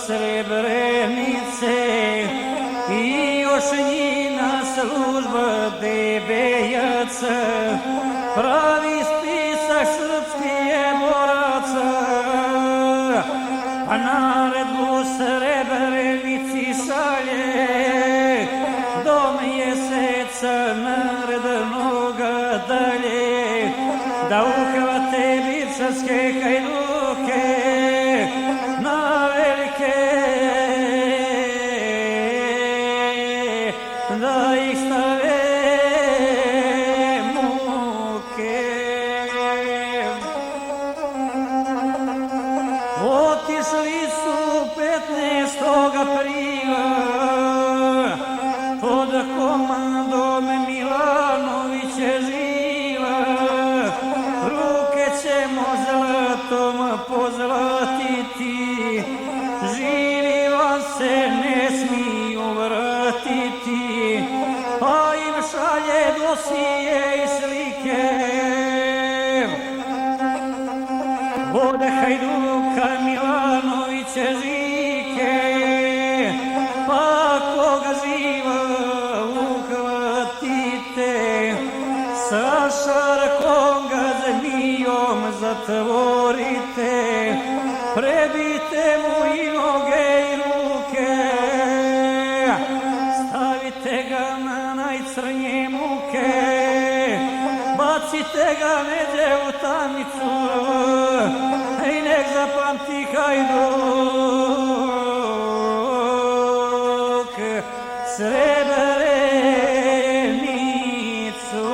Srebrenice i još njina služba debejaca, pravi spisak srpskih boraca, a naredbu Srebrenici šalje do mjeseca narednoga dalje, da uhvate bičarske hajduke na velike, da ih stave muke. Otišli su 15. aprila pod komandom Milanovića žila, ruke ćemo zlatom pozlatiti, živi vam se ne smiju vratiti, pa im šalje dosije i slike od Hajduka Milanovića žike, pa koga živa uhvatite, sa šarkom ga zmijom zatvorite, prebite mu i noge i ruke, stavite ga na najcrnje muke, bacite ga neđe u tamnicu i nek zapamti Hajduk Srebrenicu.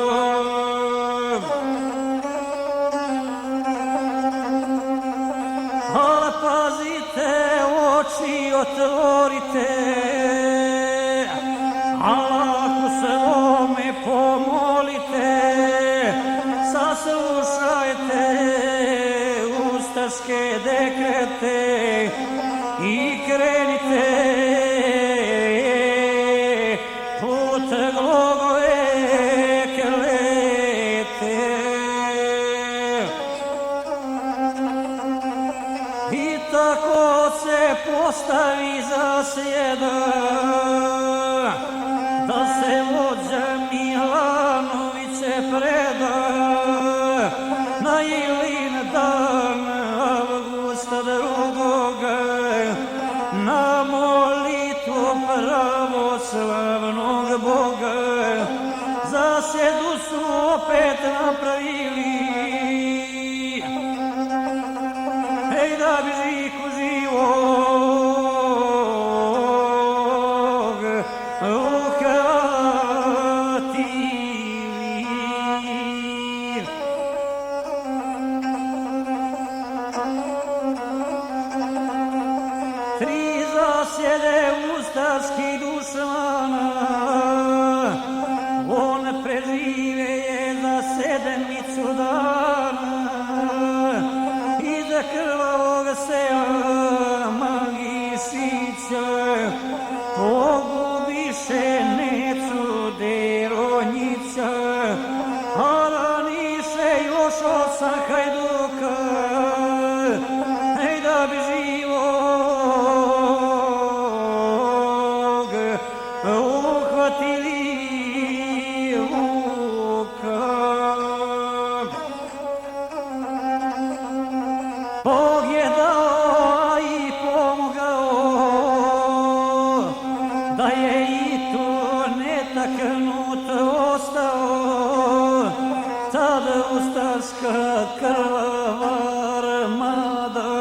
Ali pazite, oči otvorite, Allahu svome pomolite, saslušajte ustaške dekrete i krenite put Glogove klete. I tako se postavi zasjeda da se vođa Milanoviće preda na Ilin dan avgusta 2. na molitvu pravoslavnog Boga. Zasjedu su opet napravili, ej da bi Žiku živog uhvatili. Tri zasjede ustaških dušmana, on prežive je za 7 dana, iza krvavog sela Magišića pogubiše Necu Deronjića, a raniše još 8 Hajduka, ej da bi živog uhvatili Vuka. Bog je dao i pomogao, da je i tu netaknut ostao, tad ustaška krvava armada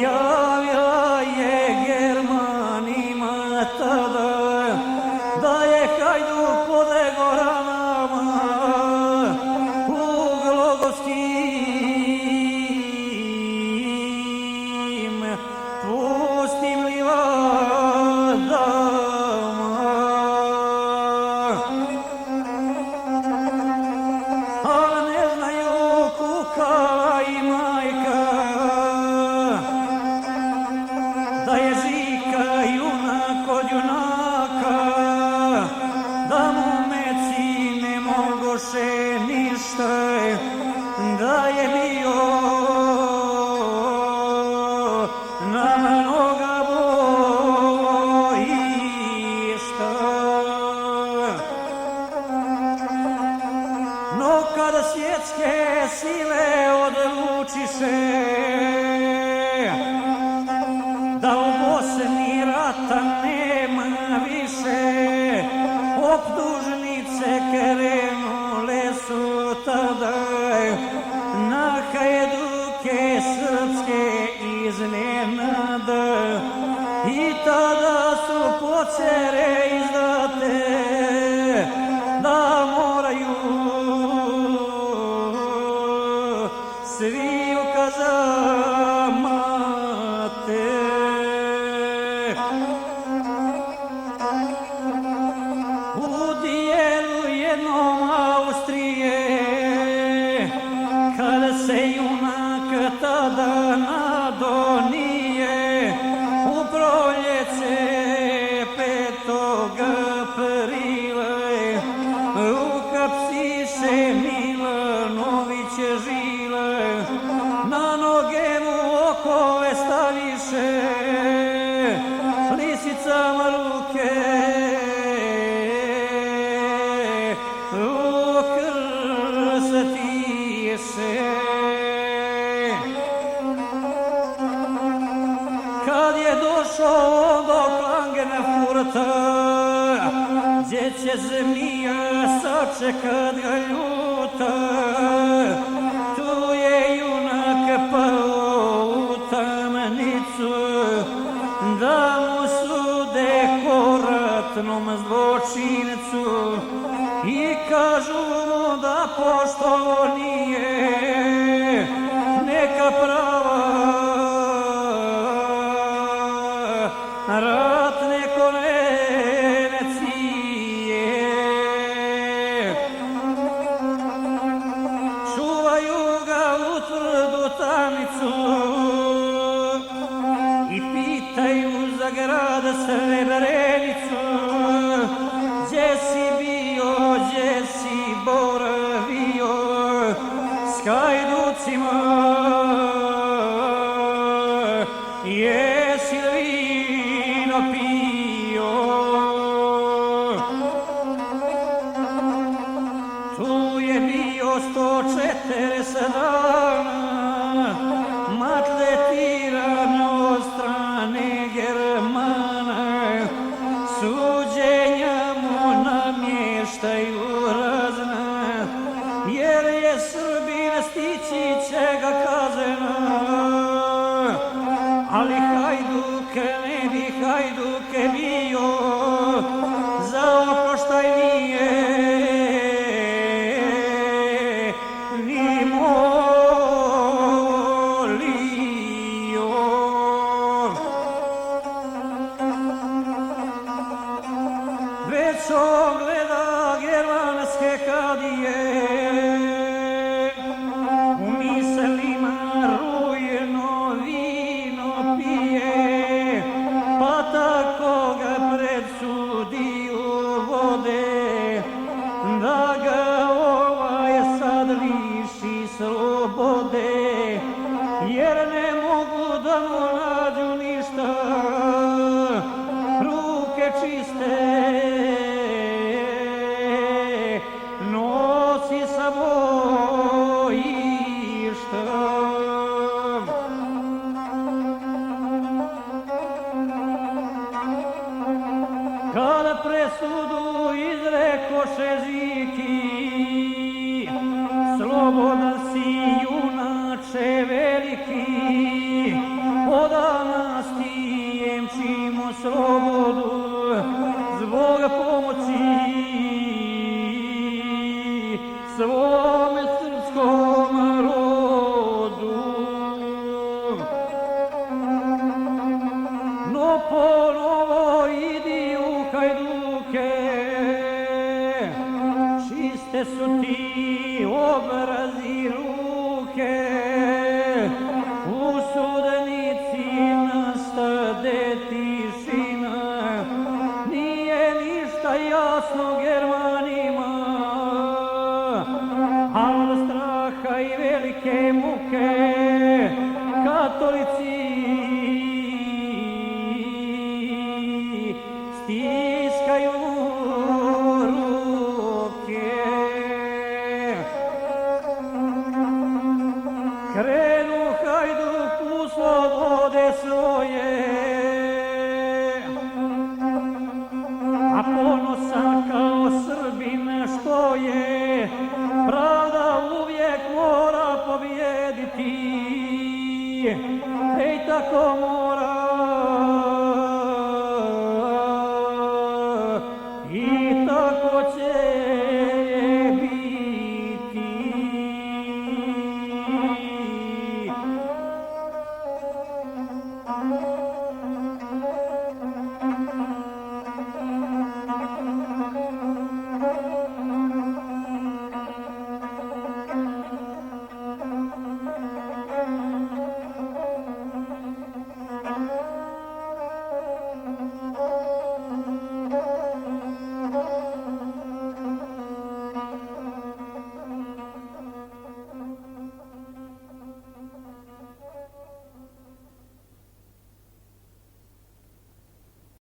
javila je Germanima tada, da je Hajduk podlegao ranama u Glogovskim pustim livadama. A ne znaju kuka i majka da je Žika junak od junaka, da mu meci ne mogoše ništa, da je bio na mnoga rata nema više, optužnice krenule su tada na hajduke srpske iznenada i tada su pocere izdate da moraju svi u kazamate. U dijelu jednom Austrije kada se junak tada nadonije u proljeće 5. aprila ukapsiše Milanović žile, na noge mu okove staviše, lisicama ruke ukrstiše. Kad je došao do Klagenfurta, gdje će zmija sačekat ga ljuta, tu je junak pao u tamnicu, da mu sude ko ratnom zločincu i kažu mu da pošto nije neka prava ratne konvencije. Čuvaju ga u tvrdu tamnicu i pitaju za grad Srebrenicu, gdje si bio, gdje si boravio s hajducima, jesi li vino pio? Tu je bio 140 dana, maltretiran od strane Germana, suđenja mu namještaju razna, jer je Srbin stići će ga kazena. Ali Hajduk ne bi Hajduk bio, za oproštaj nije ni molio. Već on gleda germanske kadije, u mislima rujno vino pije, pa tako ga predsudiju vode, da ga ovaj sad liši slobode, jer ne mogu da mu nađu ništa, ruke čiste nosi sa bojišta. Kada presudu izrekoše Žiki, slobodan si junače veliki, danas ti jemčimo slobodu zbog pomoći svome srpskom rodu. No ponovo idi u Hajduke, čiste su ti